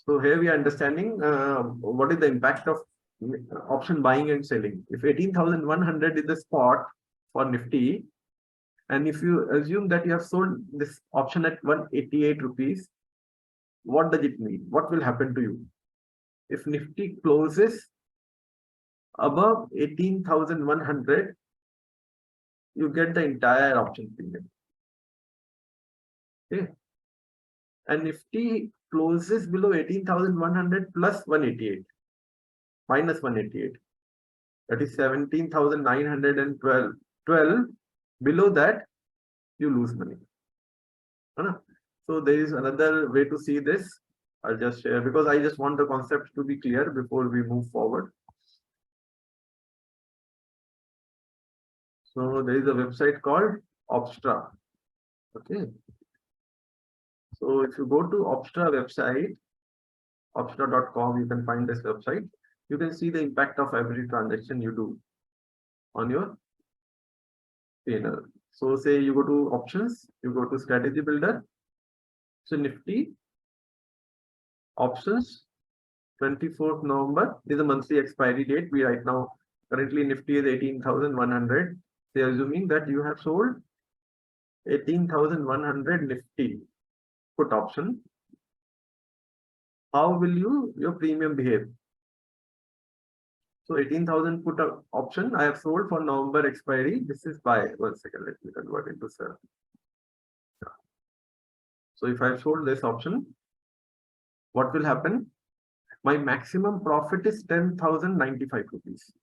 So here we are understanding what is the impact of option buying and selling. If 18,100 is the spot for Nifty, and if you assume that you have sold this option at 188 rupees, what does it mean? What will happen to you? If Nifty closes above 18,100, you get the entire option premium. Okay. And Nifty closes below 18,100 plus 188, minus 188. That is 17,912. 12. Below that, you lose money. So there is another way to see this. I'll just share because I just want the concept to be clear before we move forward. So there is a website called Opstra. Okay. So if you go to Opstra website, opstra.com, you can find this website. You can see the impact of every transaction you do on your P&L. So say you go to options, you go to strategy builder. So Nifty options 24th November is the monthly expiry date. We right now currently Nifty is 18,100. They are assuming that you have sold 18,100 Nifty put option. How will your premium behave? So 18,000 put option I have sold for November expiry. This is buy. 1 second, let me convert into sell. So if I have sold this option, what will happen? My maximum profit is 10,095 rupees.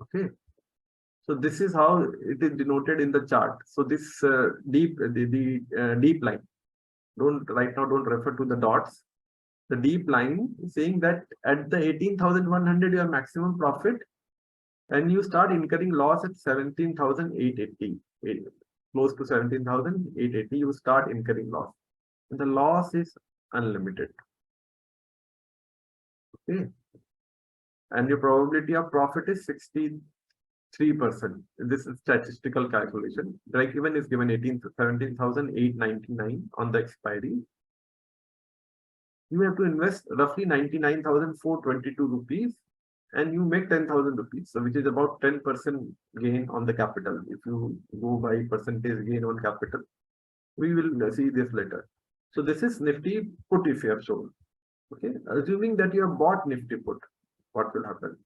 Okay. So this is how it is denoted in the chart. So this deep line. Don't refer to the dots. The deep line is saying that at the 18,100 your maximum profit, and you start incurring loss at 17,880, close to 17,880. You start incurring loss, and the loss is unlimited. Okay, and your probability of profit is 63%. This is statistical calculation. Break even is given 17,899 on the expiry. You have to invest roughly 99,422 rupees, and you make 10,000 rupees, so which is about 10% gain on the capital. If you go by percentage gain on capital, we will see this later. So this is Nifty put if you have sold. Okay, assuming that you have bought Nifty put, what will happen?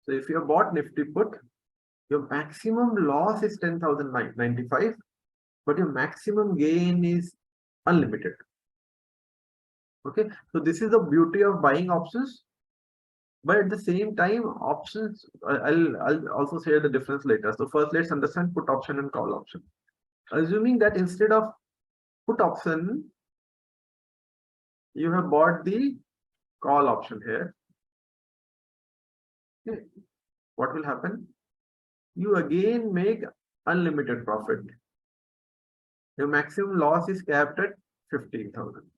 So if you have bought Nifty put, your maximum loss is 10,095, but your maximum gain is unlimited. Okay, so this is the beauty of buying options. But at the same time, options, I'll also share the difference later. So first, let's understand put option and call option. Assuming that instead of put option, you have bought the call option here. Okay. What will happen? You again make unlimited profit. Your maximum loss is capped at 15,000.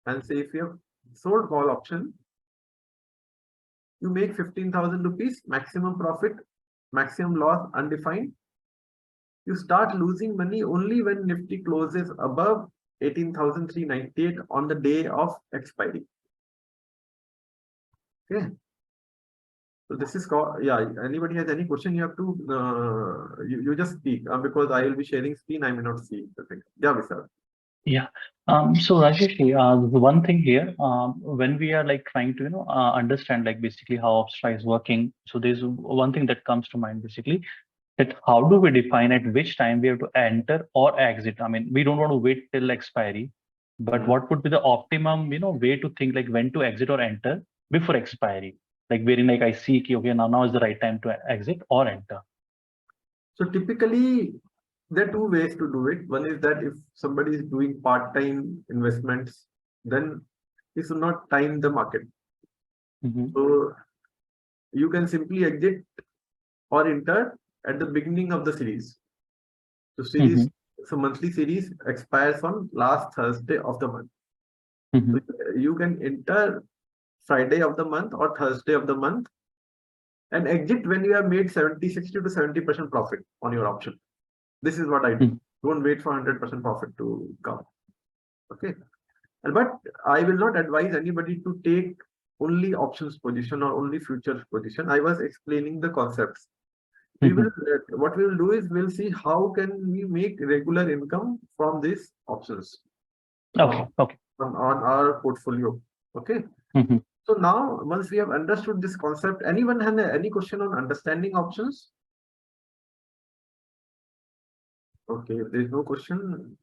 And say if you have sold call option, you make 15,000 rupees, maximum profit, maximum loss undefined. You start losing money only when Nifty closes above 18,398 on the day of expiry. Okay. So this is called, yeah, anybody has any question, you have to, you just speak because I will be sharing screen, I may not see the thing. Yeah, Vishal. Yeah. So Rajesh, the one thing here, when we are like trying to, understand like basically how Opstra is working. So there's one thing that comes to mind basically, that how do we define at which time we have to enter or exit? I mean, we don't want to wait till expiry, but what would be the optimum, way to think like when to exit or enter before expiry? Like wherein like I see, okay, now is the right time to exit or enter. So typically, there are two ways to do it. One is that if somebody is doing part-time investments, then he should not time the market. So you can simply exit or enter at the beginning of the series. So so monthly series expires on last Thursday of the month. So you can enter Friday of the month or Thursday of the month and exit when you have made 60 to 70% profit on your option. This is what I do. Don't wait for 100% profit to come. Okay. But I will not advise anybody to take only options position or only futures position. I was explaining the concepts. We will, what we will do is we'll see how can we make regular income from these options. Okay. On our portfolio. Okay. So now, once we have understood this concept, anyone have any question on understanding options? Okay, if there is no question,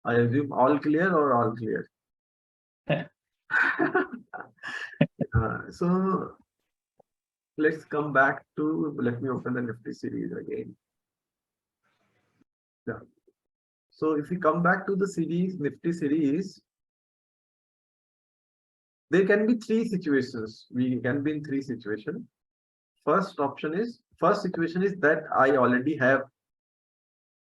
I assume all clear or all clear? Yeah. So let's come back to, let me open the Nifty series again. Yeah. So if we come back to the series, Nifty series, there can be three situations. We can be in three situations. First situation is that I already have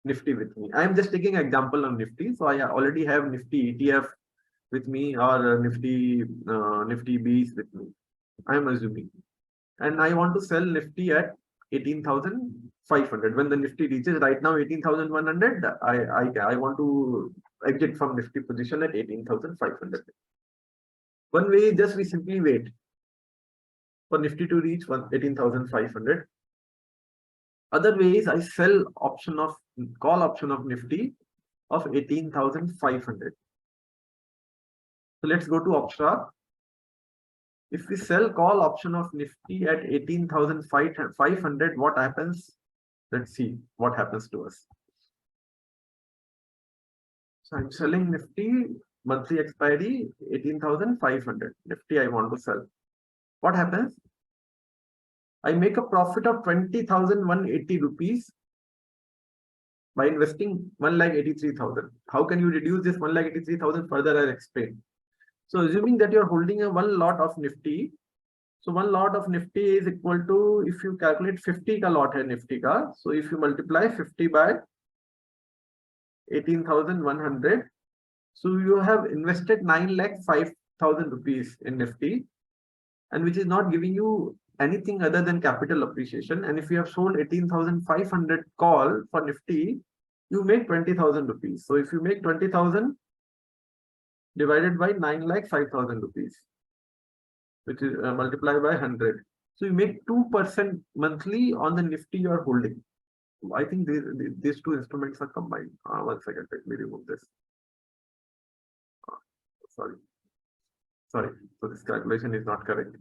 Nifty with me. I'm just taking an example of Nifty. So I already have Nifty ETF with me, or Nifty Bs with me. I'm assuming. And I want to sell Nifty at 18,500. When the Nifty reaches right now 18,100, I want to exit from Nifty position at 18,500. One way is just we simply wait for Nifty to reach 18,500. Other way is I sell call option of Nifty of 18,500. So let's go to Optra. If we sell call option of Nifty at 18,500, what happens? Let's see what happens to us. So I'm selling Nifty, monthly expiry 18,500. Nifty I want to sell. What happens? I make a profit of 20,180 rupees by investing 1,83,000. How can you reduce this 1,83,000 further? I'll explain. So assuming that you're holding a one lot of Nifty, so one lot of Nifty is equal to, if you calculate 50 ka lot hai Nifty ka, so if you multiply 50 by 18,100, so you have invested 9,05,000 rupees in Nifty, and which is not giving you anything other than capital appreciation. And if you have sold 18,500 call for Nifty, you make 20,000 rupees. So if you make 20,000 divided by 9,05,000 rupees, which is multiplied by 100. So you make 2% monthly on the Nifty you are holding. I think these two instruments are combined. 1 second, let me remove this. Sorry. So this calculation is not correct.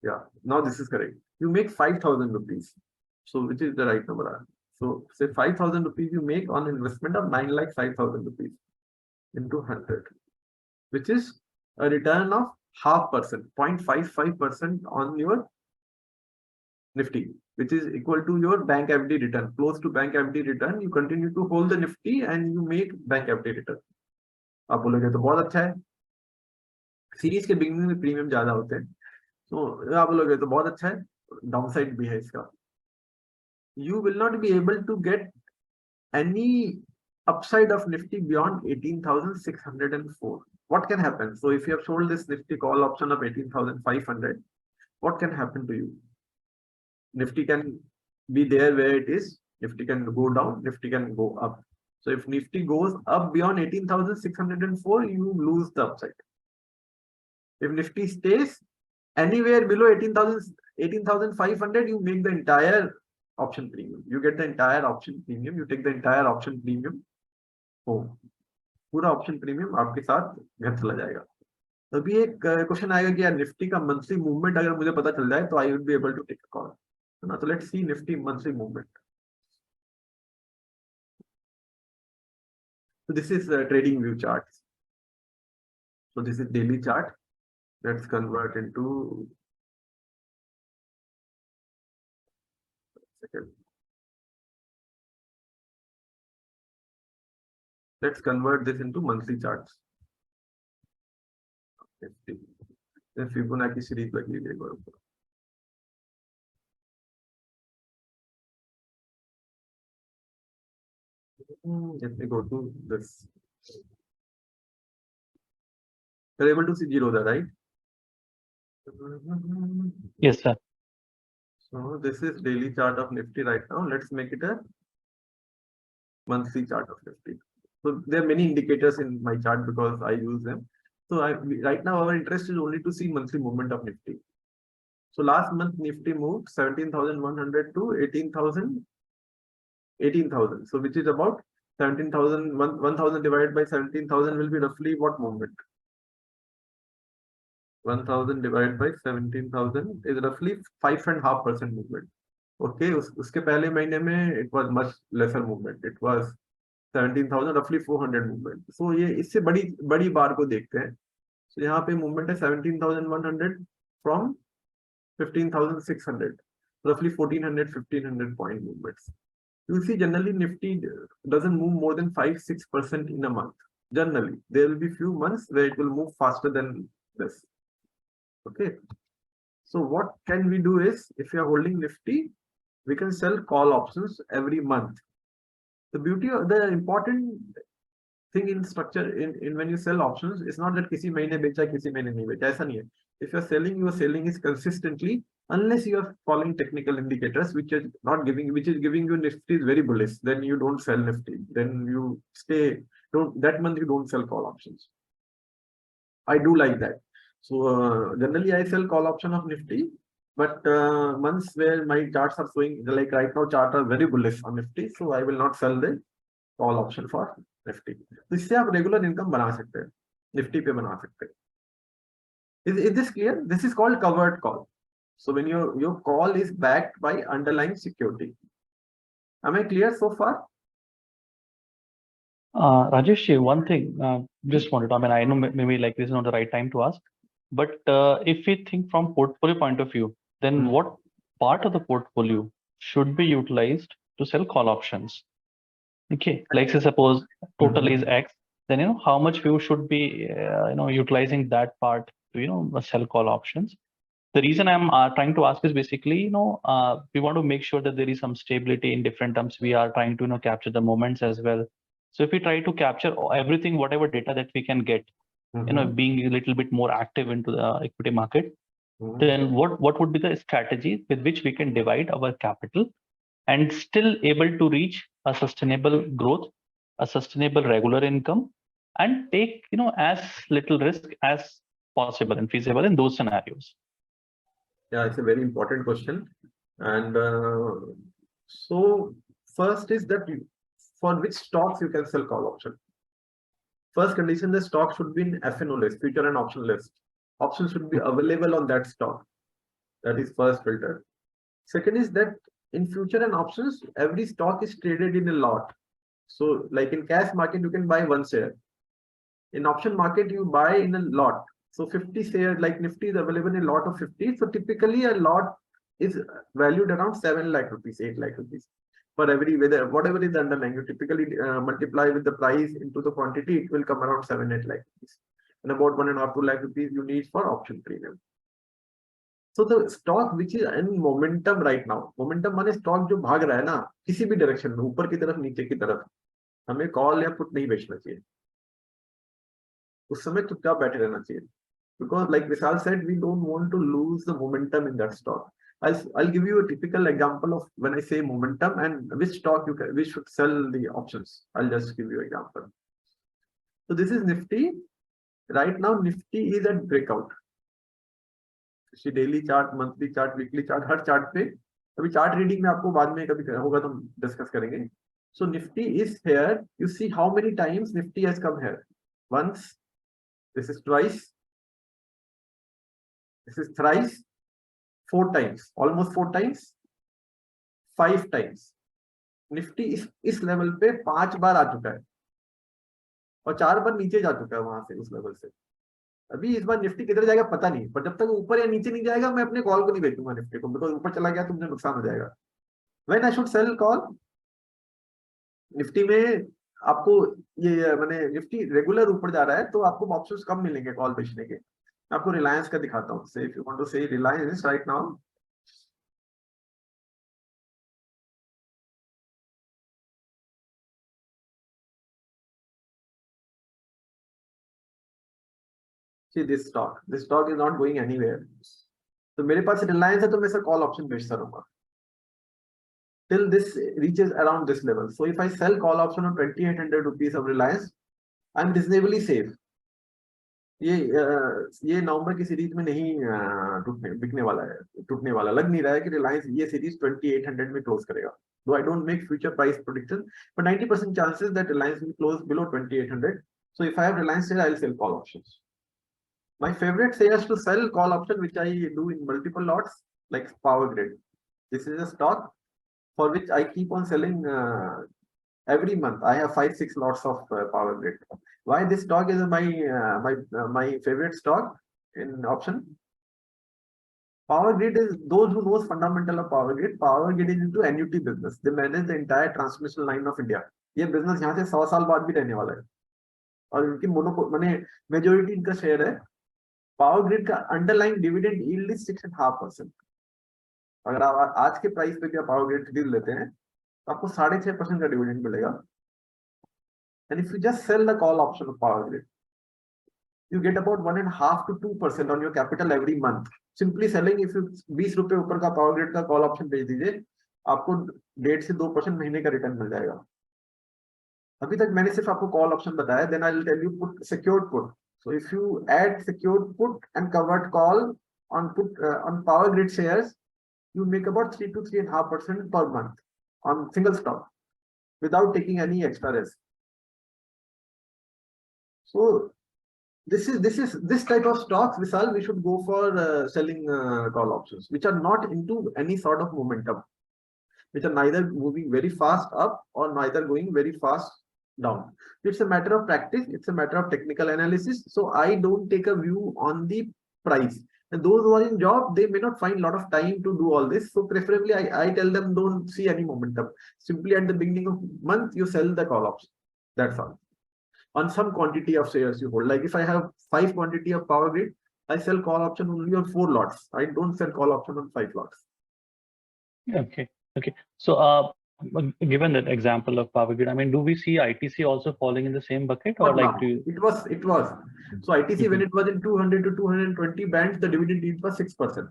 Yeah, now this is correct. You make 5,000 rupees. So which is the right number? So say 5,000 rupees you make on investment of 9,05,000 rupees into 100, which is a return of 0.5%, 0.55% on your Nifty, which is equal to your bank FD return, close to bank FD return. You continue to hold the Nifty and you make bank FD return. आप बोलोगे तो बहुत अच्छा है, series के beginning में premium ज्यादा होते हैं, तो आप बोलोगे तो बहुत अच्छा है, डाउनसाइड भी है इसका. You will not be able to get any upside of Nifty beyond 18,604. What can happen? So if you have sold this Nifty call option of 18,500, what can happen to you? Nifty can be there where it is. Nifty can go down. Nifty can go up. So if Nifty goes up beyond 18,604, you lose the upside. If Nifty stays anywhere below 18,500, you make the entire option premium. You get the entire option premium. You take the entire option premium home. पूरा option premium आपके साथ घर चला जाएगा. तभी एक question आएगा कि यार निफ्टी का मंथली मूवमेंट अगर मुझे पता चल जाए तो I would be able to take a call. So let's see Nifty monthly movement. So this is trading view charts. So this is daily chart. Let's convert into let's convert this into monthly charts. Then Fibonacci series लग लीजिए एक बार ऊपर. Let me go to this. You're able to see zero there, right? Yes, sir. So this is daily chart of Nifty right now. Let's make it a monthly chart of Nifty. So there are many indicators in my chart because I use them. So right now our interest is only to see monthly movement of Nifty. So last month Nifty moved 17,100 to 18,000. So which is about 17,000, 1,000 divided by 17,000 will be roughly what movement? 1,000 divided by 17,000 is roughly 5.5% movement. Okay, उसके पहले महीने में it was much lesser movement. It was 17,000 roughly 400 movement. So ये इससे बड़ी बड़ी बार को देखते हैं. So यहाँ पे movement है 17,100 from 15,600, roughly 1,400 1,500 point movements. You see, generally Nifty doesn't move more than 5-6% in a month. Generally, there will be few months where it will move faster than this. Okay. So what can we do is, if you are holding Nifty, we can sell call options every month. The beauty of the important thing in structure in when you sell options is not that किसी महीने बेचा किसी महीने नहीं बेचा, ऐसा नहीं है. If you are selling is consistently, unless you are following technical indicators which is giving you Nifty is very bullish, then you don't sell Nifty. Then you stay, don't that month you don't sell call options. I do like that. So generally I sell call option of Nifty, but months where my charts are showing, like right now chart are very bullish on Nifty, so I will not sell the call option for Nifty. तो इससे आप regular income बना सकते हैं, Nifty पे बना सकते हैं. Is this clear? This is called covered call. So when your call is backed by underlying security. Am I clear so far? Rajesh, one thing, just wanted, I mean, I know maybe like this is not the right time to ask, but if we think from portfolio point of view, then what part of the portfolio should be utilized to sell call options? Okay, like say suppose total is X, then how much we should be utilizing that part to sell call options. The reason I'm trying to ask is basically we want to make sure that there is some stability in different terms. We are trying to capture the moments as well. So if we try to capture everything, whatever data that we can get, being a little bit more active into the equity market, then what would be the strategy with which we can divide our capital and still able to reach a sustainable growth, a sustainable regular income, and take as little risk as possible and feasible in those scenarios? Yeah, it's a very important question. And so first is that for which stocks you can sell call option. First condition, the stock should be in FNO list, future and option list. Options should be available on that stock. That is first filter. Second is that in future and options, every stock is traded in a lot. So like in cash market, you can buy one share. In option market, you buy in a lot. So 50 shares like Nifty is available in a lot of 50. So typically a lot is valued around 7 lakh rupees, 8 lakh rupees. For every whatever is underlying, you typically multiply with the price into the quantity, it will come around 7-8 lakh rupees. And about 1.5-2 lakh rupees you need for option premium. So the stock which is in momentum right now, momentum माने stock जो भाग रहा है ना किसी भी direction में, ऊपर की तरफ नीचे की तरफ, हमें कॉल या पुट नहीं बेचना चाहिए. उस समय चुपचाप बैठे रहना चाहिए. Because like Vishal said, we don't want to lose the momentum in that stock. I'll give you a typical example of when I say momentum and which stock we should sell the options. I'll just give you an example. So this is Nifty. Right now Nifty is at breakout. Daily chart, monthly chart, weekly chart, her chart पे अभी chart reading में आपको बाद में कभी होगा तो हम डिस्कस करेंगे. So Nifty is here. You see how many times Nifty has come here. Once, this is twice, this is thrice, 4 times, almost 4 times, 5 times. Nifty इस लेवल पे 5 बार आ चुका है और 4 बार नीचे जा चुका है वहां से, उस लेवल से. अभी इस बार निफ्टी किधर जाएगा पता नहीं, पर जब तक ऊपर या नीचे नहीं जाएगा मैं अपने कॉल को नहीं बेचूंगा निफ्टी को, बिकॉज ऊपर चला गया तो मुझे नुकसान हो जाएगा. When I should sell call? Nifty में आपको ये मैंने निफ्टी रेगुलर ऊपर जा रहा है तो आपको ऑप्शंस कम मिलेंगे कॉल बेचने के. मैं आपको रिलायंस का दिखाता हूँ. से इफ यू वांट टू से Reliance right now, See this stock is not going anywhere. तो मेरे पास रिलायंस है तो मैं सर कॉल ऑप्शन बेचता रहूंगा till this reaches around this level. So if I sell call option on 2800 rupees of Reliance, I'm reasonably safe. ये नवंबर की series में नहीं बिकने वाला है, टूटने वाला लग नहीं रहा है कि रिलायंस ये सीरीज 2800 में क्लोज करेगा. Though I don't make future price prediction, but 90% chances that Reliance will close below 2800. So if I have Reliance share, I'll sell call options. My favorite shares to sell call option, which I do in multiple lots, like Power Grid. This is a stock for which I keep on selling every month. I have 5-6 lots of Power Grid. Why this stock is my favorite stock in option? Power Grid is, those who knows fundamental of Power Grid is into annuity business. They manage the entire transmission line of India. ये business यहाँ से 100 साल बाद भी रहने वाला है और इनकी माने majority इनका share है. Power Grid का underlying dividend yield is 6.5%. अगर आप आज के प्राइस पे क्या पावर ग्रिड खरीद लेते हैं तो आपको 6.5% का डिविडेंड मिलेगा. And if you just sell the call option of Power Grid, you get about 1.5 to 2% on your capital every month. Simply selling, if you 20 रुपए ऊपर का Power Grid का कॉल ऑप्शन बेच दीजिए, आपको 1.5 से 2% महीने का रिटर्न मिल जाएगा. अभी तक मैंने सिर्फ आपको कॉल ऑप्शन बताया. Then I will tell you put, secured put. So if you add secured put and covered call on put on Power Grid shares, you make about 3 to 3.5% per month on single stock without taking any extra risk. So this type of stocks, Vishal, we should go for selling call options, which are not into any sort of momentum, which are neither moving very fast up or neither going very fast down. It's a matter of practice. It's a matter of technical analysis. So I don't take a view on the price. And those who are in job, they may not find a lot of time to do all this. So preferably, I tell them don't see any momentum. Simply at the beginning of month, you sell the call option. That's all. On some quantity of shares you hold. Like if I have 5 quantity of Power Grid, I sell call option only on 4 lots. I don't sell call option on 5 lots. Okay. So given that example of Power Grid, I mean, do we see ITC also falling in the same bucket, or like do you... It was. So ITC when it was in 200 to 220 bands, the dividend yield was 6%.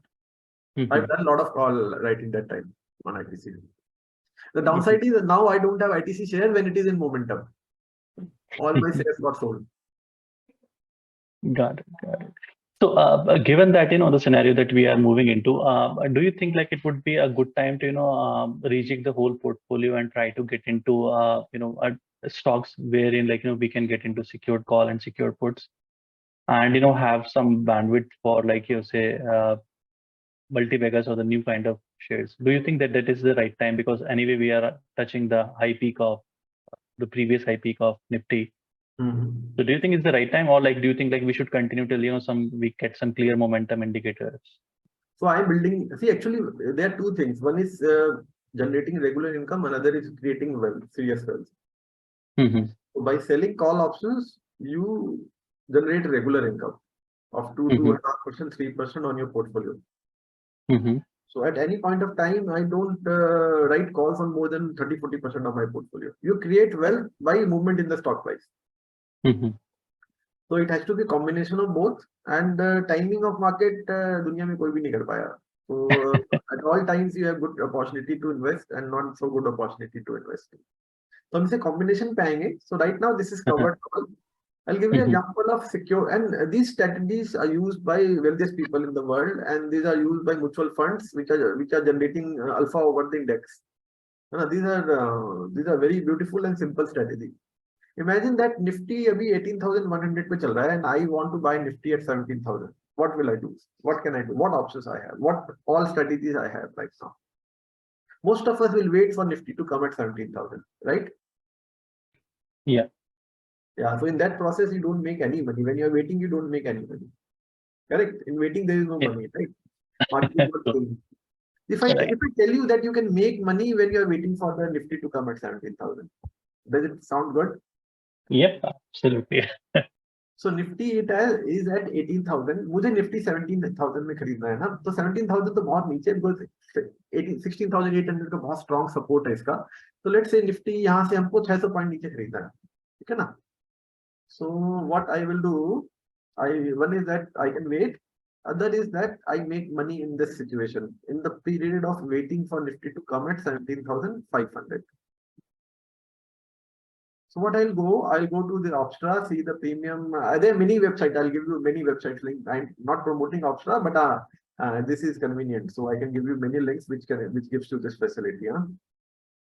I've done a lot of call right in that time on ITC. The downside is that now I don't have ITC share when it is in momentum. All my shares got sold. Got it. So given that, the scenario that we are moving into, do you think like it would be a good time to, rejig the whole portfolio and try to get into, stocks wherein like, we can get into secured call and secured puts and, have some bandwidth for like, you say, multi-baggers or the new kind of shares? Do you think that that is the right time? Because anyway, we are touching the high peak of the previous high peak of Nifty. So do you think it's the right time, or like do you think like we should continue till we get some clear momentum indicators? So I'm building. See, actually, there are two things. One is generating regular income. Another is creating wealth, serious wealth. So by selling call options, you generate regular income of 2.5%, 3% on your portfolio. So at any point of time, I don't write calls on more than 30-40% of my portfolio. You create wealth by movement in the stock price. So it has to be a combination of both, and timing of market दुनिया में कोई भी नहीं कर पाया. So at all times you have good opportunity to invest and not so good opportunity to invest. So हम इसे combination पे आएंगे. So right now this is covered. I'll give you an example of secure, and these strategies are used by wealthiest people in the world, and these are used by mutual funds which are generating alpha over the index. These are very beautiful and simple strategy. Imagine that Nifty abhi 18,100 पे चल रहा है, and I want to buy Nifty at 17,000. What will I do? What can I do? What options I have? What all strategies I have right now? Most of us will wait for Nifty to come at 17,000, right? Yeah. So in that process, you don't make any money. When you're waiting, you don't make any money. Correct? In waiting, there is no money, right? If I tell you that you can make money when you're waiting for the Nifty to come at 17,000, does it sound good? Yep, absolutely. So Nifty is at 18,000. मुझे Nifty 17,000 में खरीदना है ना, तो 17,000 तो बहुत नीचे, because 16,800 का बहुत strong support है इसका. So let's say Nifty यहाँ से हमको 600 पॉइंट नीचे खरीदना है, ठीक है ना? So what I will do, One is that I can wait. Other is that I make money in this situation in the period of waiting for Nifty to come at 17,500. So what I'll go to the Opstra, see the premium. There are many websites. I'll give you many websites link. I'm not promoting Opstra, but this is convenient. So I can give you many links which gives you this facility. Huh?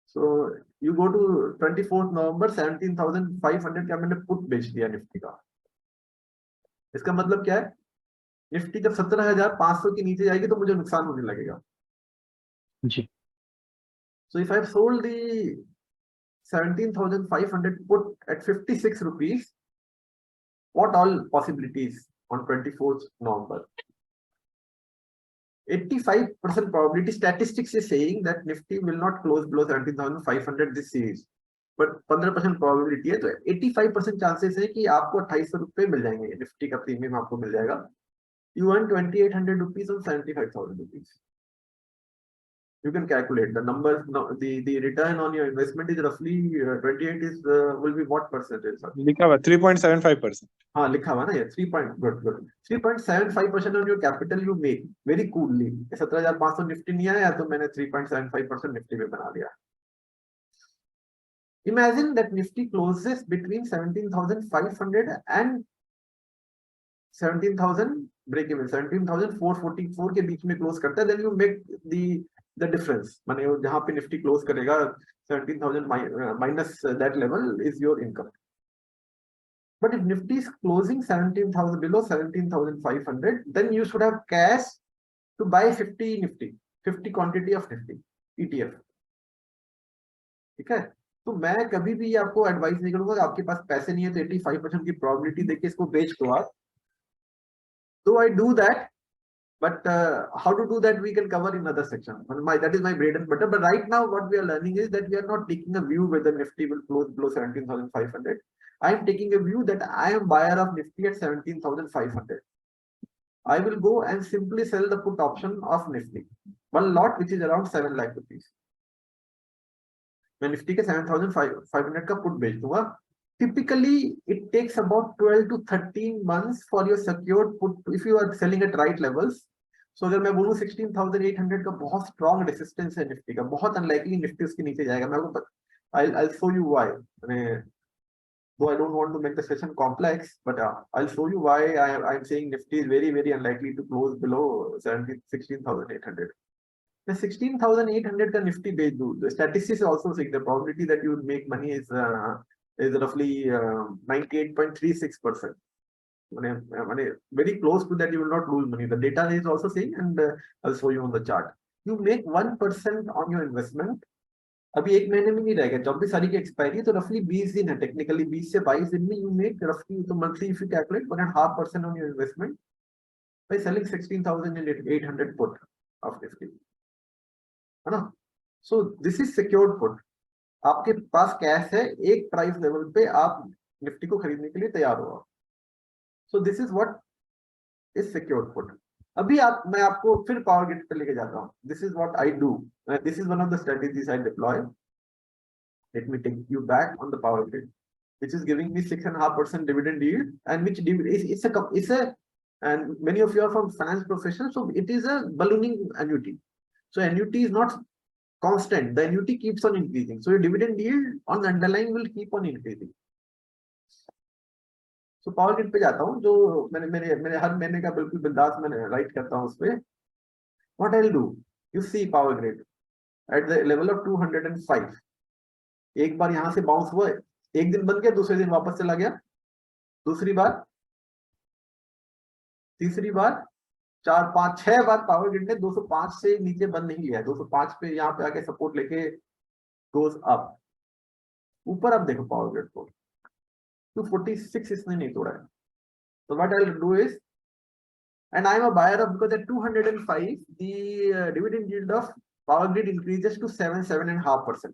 So you go to 24th November 17,500 का मैंने put बेच दिया Nifty का. इसका मतलब क्या है? Nifty जब 17,500 के नीचे जाएगी तो मुझे नुकसान होने लगेगा. जी. So if I've sold the 17,500 put at 56 rupees, what all possibilities on 24th November? 85% probability statistics is saying that Nifty will not close below 17,500 this series. But 15% probability है तो 85% chances है कि आपको 2800 रुपए मिल जाएंगे. निफ्टी का प्रीमियम आपको मिल जाएगा. You earn 2,800 rupees on 75,000 rupees. You can calculate the numbers. The return on your investment is roughly 28 is will be what percentage? लिखा हुआ 3.75%. हाँ लिखा हुआ ना ये 3.75% on your capital you make very coolly. 17,500 Nifty नहीं आया तो मैंने 3.75% निफ्टी में बना लिया. Imagine that Nifty closes between 17,500 and 17,000 break even, 17,444 के बीच में close करता है, then you make the difference. माने जहाँ पे Nifty close करेगा 17,000 minus that level is your income. But if Nifty is closing 17,000 below 17,500, then you should have cash to buy 50 Nifty, 50 quantity of Nifty ETF. ठीक है? तो मैं कभी भी आपको एडवाइस नहीं करूंगा आपके पास पैसे नहीं है तो 85% की प्रोबेबिलिटी देके इसको बेच दो आप. So I do that, but how to do that we can cover in other section. That is my bread and butter. But right now what we are learning is that we are not taking a view whether Nifty will close below 17,500. I am taking a view that I am buyer of Nifty at 17,500. I will go and simply sell the put option of Nifty, one lot which is around 7 lakh rupees. मैं Nifty के 7,500 का put बेच दूंगा. Typically it takes about 12 to 13 months for your secured put if you are selling at right levels. So अगर मैं बोलूं 16,800 का बहुत strong resistance है निफ्टी का, बहुत unlikely निफ्टी उसके नीचे जाएगा. मैं आपको I'll show you why. Though I don't want to make the session complex, but I'll show you why I'm saying Nifty is very unlikely to close below 16,800. The 16,800 का Nifty बेच दूं. The statistics also saying the probability that you will make money is roughly 98.36%. Very close to that you will not lose money. The data is also saying, and I'll show you on the chart. You make 1% on your investment. अभी एक महीने में नहीं रहेगा. जब भी सारी की एक्सपायरी तो रफली 20 दिन है. टेक्निकली 20 से 22 दिन में you make roughly तो monthly if you calculate 1.5% on your investment by selling 16,800 put of Nifty. है ना? So this is secured put. आपके पास कैश है, एक प्राइस लेवल पे आप निफ्टी को खरीदने के लिए तैयार हो. So this is what is secured put. अभी मैं आपको फिर पावर ग्रिड पे लेके जाता हूँ. This is what I do. This is one of the strategies I deploy. Let me take you back on the power grid, which is giving me 6.5% dividend yield, and which it's a and many of you are from finance profession, so it is a ballooning annuity. So annuity is not constant. The annuity keeps on increasing. So your dividend yield on the underlying will keep on increasing. So power grid पे जाता हूँ जो मेरे हर महीने का बिल्कुल बिंदास मैंने राइट करता हूँ उसपे. What I'll do? You see power grid at the level of 205. एक बार यहाँ से बाउंस हुआ, एक दिन बन गया, दूसरे दिन वापस चला गया, दूसरी बार, तीसरी बार, 4, 5, 6 बार पावर ग्रिड ने 205 से नीचे बंद नहीं लिया. 205 पे यहाँ पे आके सपोर्ट लेके गोज अप. ऊपर अब देखो पावर ग्रिड को 246 इसने नहीं तोड़ा है. So what I'll do is, and I'm a buyer of, because at 205 the dividend yield of power grid increases to 7.5%,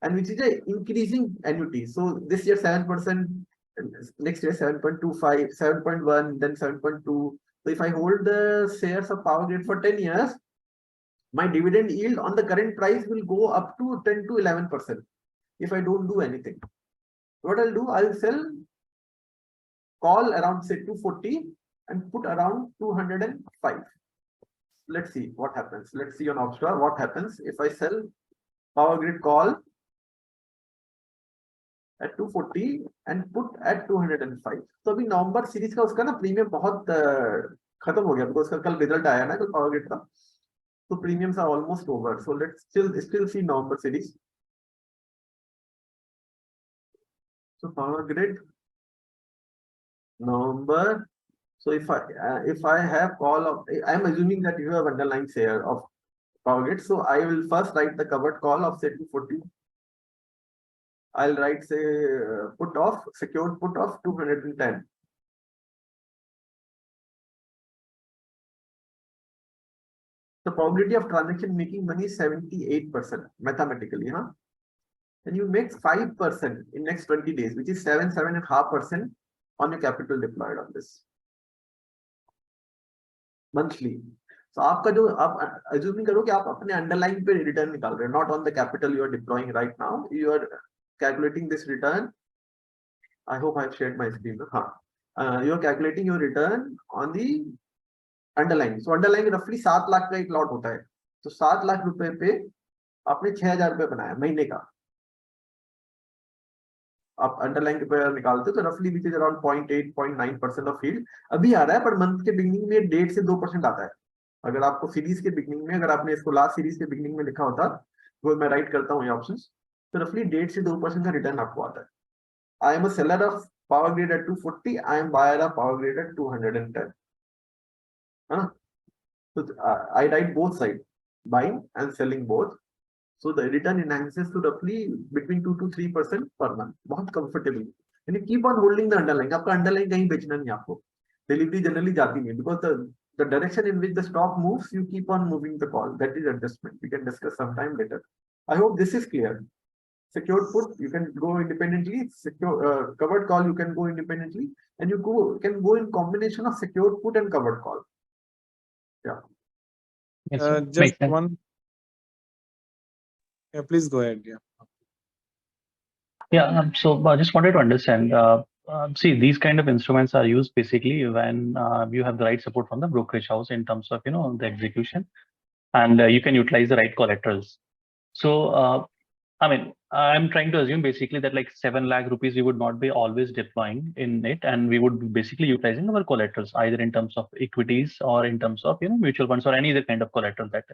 and which is a increasing annuity. So this year 7%, next year 7.25, 7.1, then 7.2. So if I hold the shares of power grid for 10 years, my dividend yield on the current price will go up to 10 to 11% if I don't do anything. What I'll do, I'll sell call around say 240 and put around 205. Let's see what happens. Let's see on Opstra what happens if I sell Power Grid call at 240 and put at 205. तो अभी नवंबर series का उसका ना premium बहुत खत्म हो गया because उसका कल रिजल्ट आया ना कल पावर ग्रिड का, तो premiums are almost over. So let's still see November series. So Power Grid November. So if I have call of, I am assuming that you have underlying share of Power Grid. So I will first write the covered call of say 240. I'll write say put off, secured put of 210. The probability of transaction making money is 78% mathematically, huh? And you make 5% in next 20 days, which is 7.5% on your capital deployed on this monthly. So आपका जो आप assuming करो कि आप अपने underlying पे return निकाल रहे हैं, not on the capital you are deploying right now. You are calculating this return. I hope I've shared my screen. हाँ, you are calculating your return on the underlying. So underlying roughly 7 lakh का एक lot होता है. तो 7 लाख रुपए पे आपने 6,000 रुपए बनाया महीने का. आप अंडरलाइन के पैर निकालते तो रफली which is around 0.8-0.9% of field अभी आ रहा है, पर मंथ के बिगनिंग में 1.5 से 2% आता है. अगर आपको सीरीज के बिगनिंग में, अगर आपने इसको लास्ट सीरीज के बिगनिंग में लिखा होता, वो मैं राइट करता हूँ ये ऑप्शंस, तो रफली 1.5 से 2% का रिटर्न आपको आता है. I am a seller of power Grid at 240, I am buyer of power Grid at 210. So I write both sides, buying and selling both. So the return enhances to roughly between 2 to 3% per month. बहुत comfortably. And you keep on holding the underlying. आपका underlying कहीं बेचना नहीं आपको. Delivery generally जाती नहीं because the direction in which the stock moves, you keep on moving the call. That is adjustment. We can discuss sometime later. I hope this is clear. Secured put, you can go independently. Secure covered call, you can go independently, and you can go in combination of secured put and covered call. Yeah. Yes, sir. Makes Just sense. one. Yeah, please go ahead. Yeah. Yeah, so I just wanted to understand. See, these kind of instruments are used basically when you have the right support from the brokerage house in terms of the execution, and you can utilize the right collaterals. So, I mean, I'm trying to assume basically that like 7 lakh rupees we would not be always deploying in it, and we would be basically utilizing our collaterals either in terms of equities or in terms of mutual funds or any other kind of collateral that.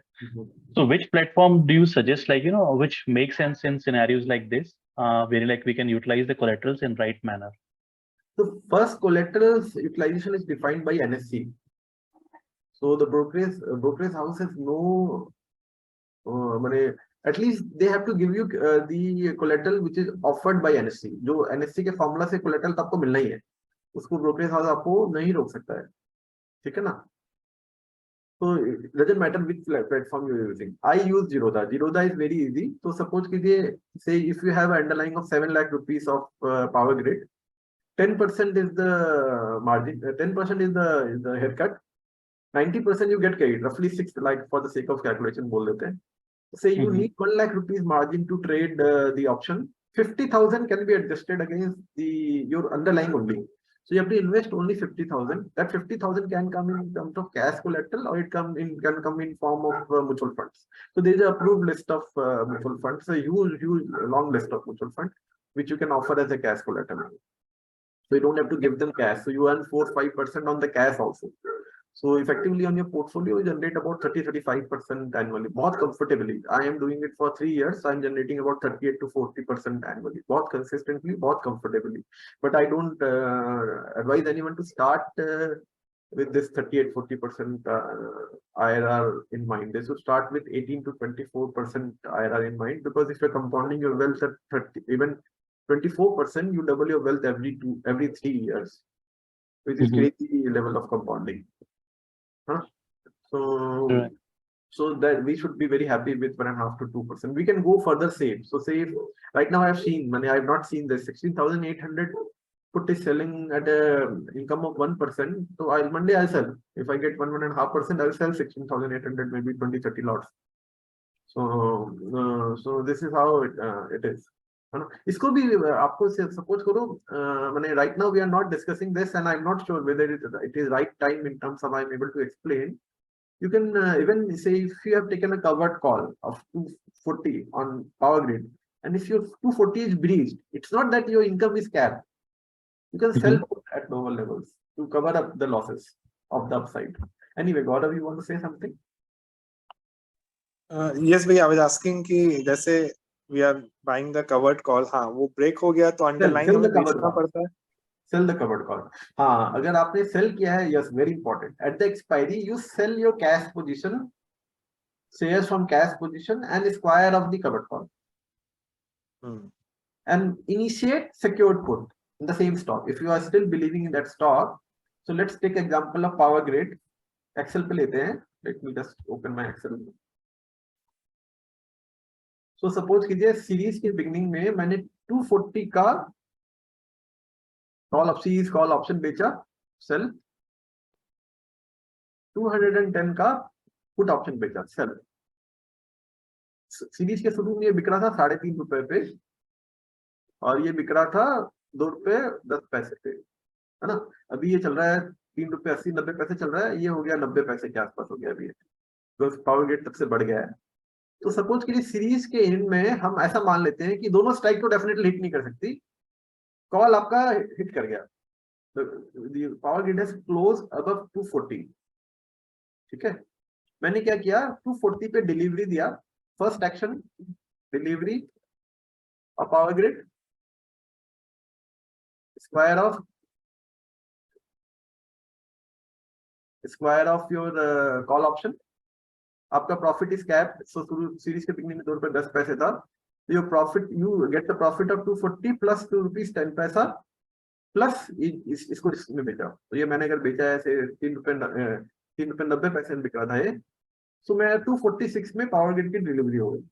So, which platform do you suggest, like which makes sense in scenarios like this, where like we can utilize the collaterals in right manner? So first, collaterals utilization is defined by NSE. So the brokerage house has no money. At least they have to give you the collateral which is offered by NSE. जो NSE के formula से collateral तो आपको मिलना ही है, उसको brokerage house आपको नहीं रोक सकता है, ठीक है ना? So it doesn't matter which platform you're using. I use Zerodha. Zerodha is very easy. So suppose कीजिए, say if you have an underlying of 7 lakh rupees of Power Grid, 10% is the margin, 10% is the haircut, 90% you get credit, roughly 6 lakh for the sake of calculation बोल देते हैं. Say you need 1 lakh rupees margin to trade the option, 50,000 can be adjusted against your underlying only. So you have to invest only 50,000. That 50,000 can come in terms of cash collateral, or it can come in form of mutual funds. So there is an approved list of mutual funds, a huge long list of mutual funds which you can offer as a cash collateral. So you don't have to give them cash. So you earn 4-5% on the cash also. So effectively on your portfolio, you generate about 30-35% annually, बहुत comfortably. I am doing it for 3 years. I am generating about 38 to 40% annually, बहुत consistently, बहुत comfortably. But I don't advise anyone to start with this 38-40% IRR in mind. They should start with 18 to 24% IRR in mind, because if you're compounding your wealth at 30, even 24%, you double your wealth every 3 years, which is crazy level of compounding. So that we should be very happy with 1.5 to 2%. We can go further save. So say if right now I have not seen this 16,800 put is selling at a income of 1%. So Monday I'll sell. If I get 1.5%, I'll sell 16,800, maybe 20-30 lots. So this is how it is. है ना। इसको भी आपको suppose करो मैंने right now we are not discussing this and I am not sure whether it is right time in terms of I am able to explain. You can even say if you have taken a covered call of 240 on power grid, and if your 240 is breached, it's not that your income is capped. You can sell at lower levels to cover up the losses of the upside. Anyway, Gaurav, you want to say something? Yes भैया, I was asking कि जैसे we are buying the covered call, हाँ वो break हो गया तो underlying sell the हमें covered बेचना call. पड़ता है. Sell the covered call. हाँ, अगर आपने sell किया है, yes, very important. At the expiry, you sell your cash position, shares from cash position, and square of the covered call, and initiate secured put in the same stock. If you are still believing in that stock, so let's take example of Power Grid. Excel पे लेते हैं. Let me just open my Excel. So suppose कीजिए series के beginning में मैंने 240 का call option बेचा, cell. 210 का पुट ऑप्शन बेचा, सेल. सीरीज के शुरू में ये बिक रहा था 3.5 रुपए पे और ये बिक रहा था 2 रुपए 10 पैसे पे, है ना. अभी ये चल रहा है 3 रुपए 80-90 पैसे चल रहा है, ये हो गया 90 पैसे के आसपास हो गया अभी, पावर ग्रिड तब से बढ़ गया है. तो सपोज के लिए सीरीज के एंड में हम ऐसा मान लेते हैं कि दोनों स्ट्राइक तो डेफिनेटली हिट नहीं कर सकती, कॉल आपका हिट कर गया, power grid has close above 240. ठीक है, मैंने क्या किया, 240 पे डिलीवरी दिया. First action delivery of power Grid, square off your call option. आपका profit is capped, so series के बिगनिंग में 2 रुपए 10 पैसे था. Your profit, you get the profit of 240 plus 2 rupees 10 पैसा प्लस इसको इसमें बेचा. तो ये मैंने अगर बेचा है 3 रुपए 90 पैसे में बिक रहा था ये, सो मैं 246 में पावर ग्रिड की डिलीवरी हो गई.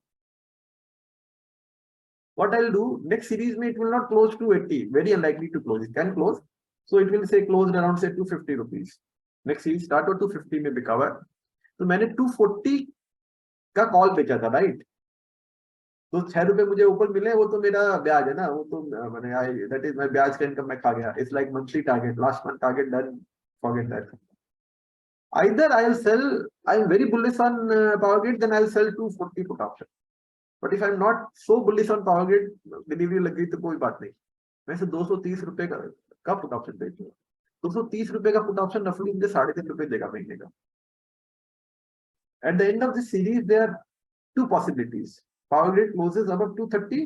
What I'll do next series में it will not close 280, very unlikely to close. It can close, so it will say closed around say 250 rupees. Next series start और 250 में बिका हुआ है. तो मैंने 240 का कॉल बेचा था, राइट. तो 6 रुपए मुझे ऊपर मिले, वो तो मेरा ब्याज है ना, वो तो मैंने दैट इज माय ब्याज का इनकम मैं खा गया. It's like monthly target, last month target done, forget that. Either I will sell, I am very bullish on Power Grid, then I will sell 240 put option. But if I am not so bullish on Power Grid, delivery लग गई तो कोई बात नहीं, मैं 230 रुपए का put option बेचूंगा. 230 रुपए का पुट ऑप्शन रफली मुझे 3.5 रुपए देगा महीने का. At the end of the series, there are two possibilities. Power Grid closes above 230,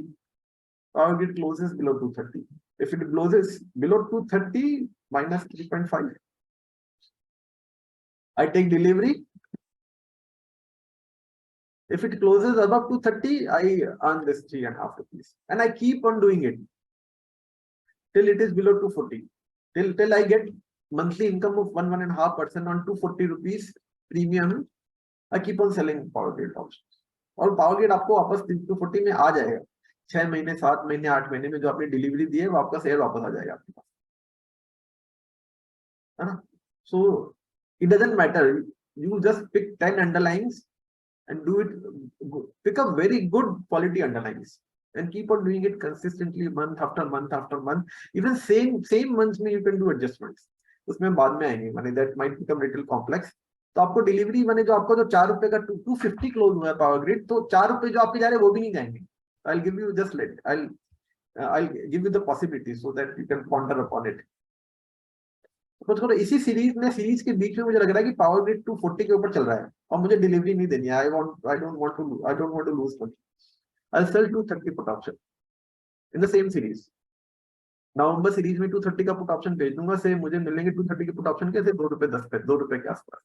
Power Grid closes below 230. If it closes below 230 minus 3.5, I take delivery. If it closes above 230, I earn this 3.5 rupees, and I keep on doing it till it is below 240, till I get monthly income of 1.5% on 240 rupees premium. I keep on selling Power Grid options. और Power Grid आपको वापस 240 में आ जाएगा. 6 महीने 7 महीने 8 महीने में जो आपने डिलीवरी दी है वो आपका शेयर वापस आ जाएगा आपके पास, है ना. So it doesn't matter, you just pick 10 underlyings and do it, pick up very good quality underlyings and keep on doing it consistently month after month after month. Even same months में you can do adjustments, उसमें बाद में आएंगे, माने that might become little complex. तो आपको delivery माने जो आपको जो 4 रुपए का 250 क्लोज हुआ है पावर ग्रिड, तो 4 रुपए जो आपके जा रहे हैं वो भी नहीं जाएंगे. I'll give you just I'll give you the possibility so that you can ponder upon it. तो इसी सीरीज में, सीरीज के बीच में मुझे लग रहा है कि पावर ग्रिड 240 के ऊपर चल रहा है और मुझे डिलीवरी नहीं देनी है. I don't want to lose money. I'll sell 230 put option in the same series. November series में 230 का पुट ऑप्शन बेच दूंगा, से मुझे मिलेंगे 230 के पुट ऑप्शन के 2 रुपए 10 पैसे, 2 रुपए के आसपास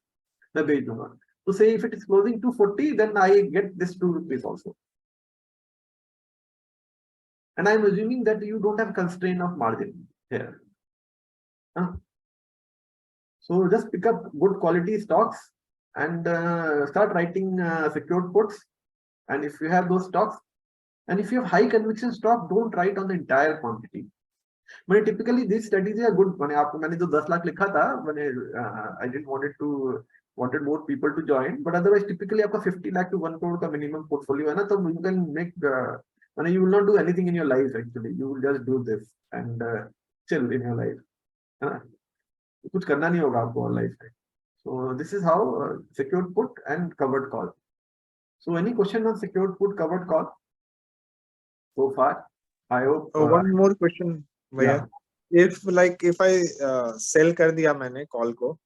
मैं बेच दूंगा. तो से if it is closing 240, then I get this 2 rupees also. And I'm assuming that you don't have constraint of margin here. So just pick up good quality stocks and start writing secured puts. And if you have those stocks, and if you have high conviction stock, don't write on the entire quantity. मैंने typically these strategies are good. मैंने जो 10 लाख लिखा था, मैंने I didn't wanted more people to join, but otherwise typically आपका 50 lakh to 1 crore का minimum portfolio है ना, तो you can make And you will not do anything in your life actually. You will just do this and chill in your life. है ना? कुछ करना नहीं होगा आपको लाइफ में. So this is how secured put and covered call. So any question on secured put, covered call so far? I hope. One more question, भैया. If I sell कर दिया मैंने call को,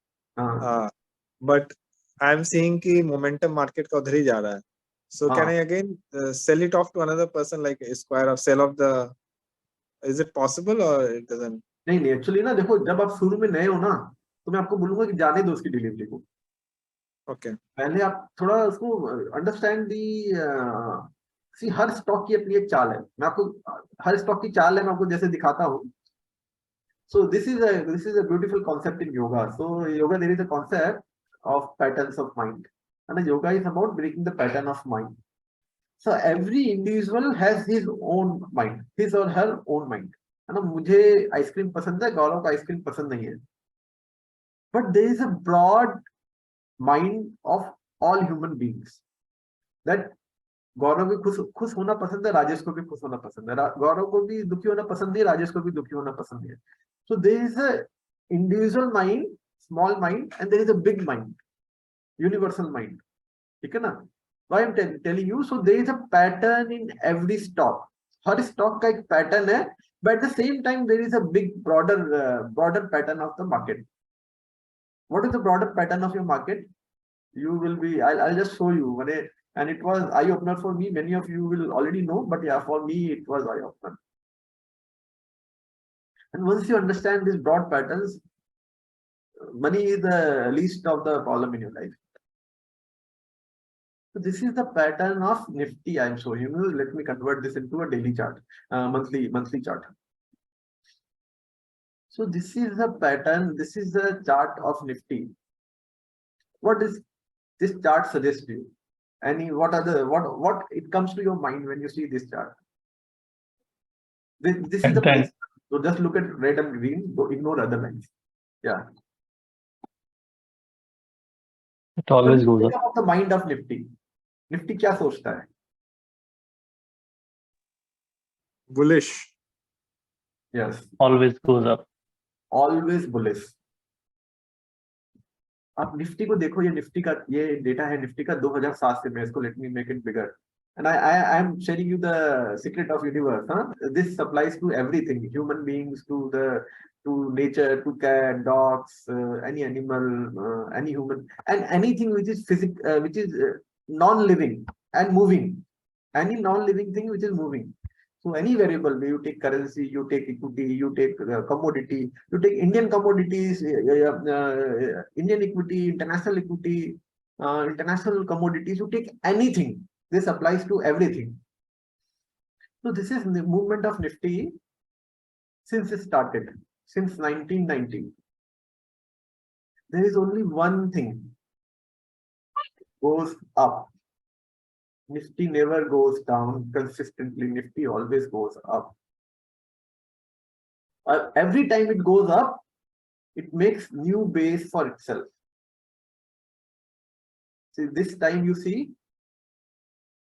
but I am seeing कि momentum market का उधर ही जा रहा है. So can I again sell it off to another person like a square of sell of the? Is it possible or it doesn't? नहीं एक्चुअली ना देखो, जब आप शुरू में नए हो ना तो मैं आपको बोलूंगा कि जाने दो उसकी डिलीवरी को. Okay. पहले आप थोड़ा उसको understand the. C her stock की अपनी एक चाल है. मैं आपको हर स्टॉक की चाल है, मैं आपको जैसे दिखाता हूँ. So this is a beautiful concept in yoga. So yoga, there is a concept of patterns of mind, and yoga is about breaking the pattern of mind. So every individual has his own mind, his or her own mind. है ना, मुझे ice cream पसंद है, गौरव को ice cream पसंद नहीं है. But there is a broad mind of all human beings that गौरव भी खुश होना पसंद है, राजेश को भी खुश होना पसंद है, गौरव को भी दुखी होना पसंद है, राजेश को भी दुखी होना पसंद है. So there is a individual mind, small mind, and there is a big mind, universal mind. ठीक है ना? Why I'm telling you? So there is a pattern in every stock. Her stock का एक pattern है, but at the same time there is a big broader pattern of the market. What is the broader pattern of your market? You will be. I'll just show you. And it was eye opener for me. Many of you will already know, but yeah, for me it was eye opener. And once you understand these broad patterns, money is the least of the problem in your life. So this is the pattern of Nifty I am showing you. Let me convert this into a daily chart, monthly chart. So this is the pattern. This is the chart of Nifty. What does this chart suggest to you? What it comes to your mind when you see this chart? This is the place. So just look at red and green. Ignore other lines. Yeah. It always goes up. Of the mind of Nifty. Nifty क्या सोचता है? Bullish. Yes. Always goes up. Always bullish. आप Nifty को देखो, ये Nifty का ये data है निफ्टी का 2007 से. मैं इसको, let me make it bigger. And I am sharing you the secret of universe. This applies to everything, human beings, to nature, to cat, dogs, any animal, any human, and anything which is which is non-living and moving. Any non-living thing which is moving. So any variable, you take currency, you take equity, you take commodity, you take Indian commodities, Indian equity, international commodities, you take anything. This applies to everything. So this is the movement of Nifty since it started, since 1990. There is only one thing, goes up. Nifty never goes down consistently. Nifty always goes up. Every time it goes up, it makes new base for itself. See, this time you see,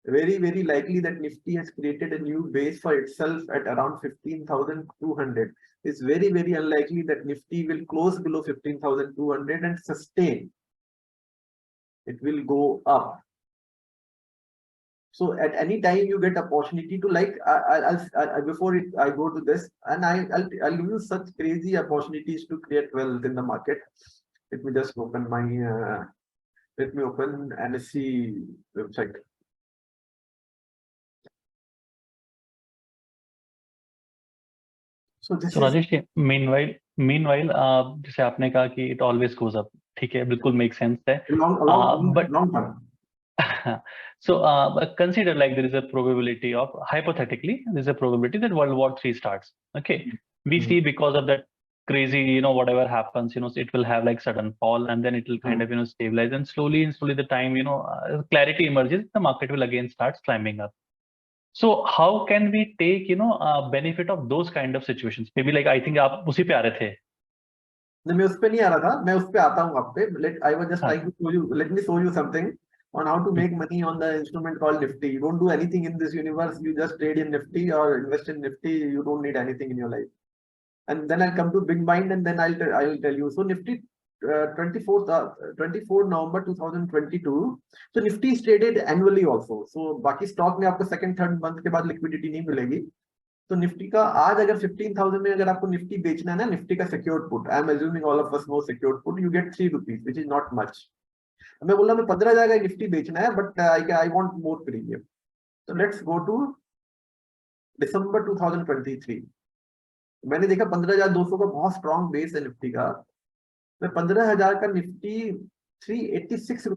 very, very likely that Nifty has created a new base for itself at around 15,200. It's very, very unlikely that Nifty will close below 15,200 and sustain. It will go up. So at any time you get opportunity to, like, before I go to this, and I'll give you such crazy opportunities to create wealth in the market. Let me just open my let me open NSE website. So Rajesh, meanwhile, जैसे आपने कहा कि it always goes up, ठीक है, बिल्कुल make sense है. Long term. So consider like there is a probability of, hypothetically, there is a probability that World War III starts. Okay, we see because of that crazy, whatever happens, it will have like sudden fall, and then it will kind of, stabilize, and slowly the time, clarity emerges, the market will again start climbing up. So how can we take, benefit of those kind of situations? Maybe like, I think आप उसी पे आ रहे थे. नहीं, मैं उस पे नहीं आ रहा था, मैं उस पे आता हूँ आप पे. I was just trying to show you. Let me show you something. on how to make money on the instrument called Nifty. You don't do anything in this universe. You just trade in Nifty or invest in Nifty. You don't need anything in your life. And then I'll come to Big Mind, and then I will tell you. So Nifty 24 November 2022. So Nifty is traded annually also. So बाकी stock में आपको second third month के बाद liquidity नहीं मिलेगी. तो Nifty का आज अगर 15,000 में अगर आपको निफ्टी बेचना है ना, निफ्टी का secured put, I am assuming all of us know secured put, you get 3 rupees which is not much. मैं बोला मैं 15,000 का निफ्टी बेचना है, but I want more premium. तो लेट्स गो टू दिसंबर 2023. मैंने देखा 15,200 का बहुत स्ट्रॉन्ग बेस है निफ्टी का. मैं 15,000 का निफ्टी 386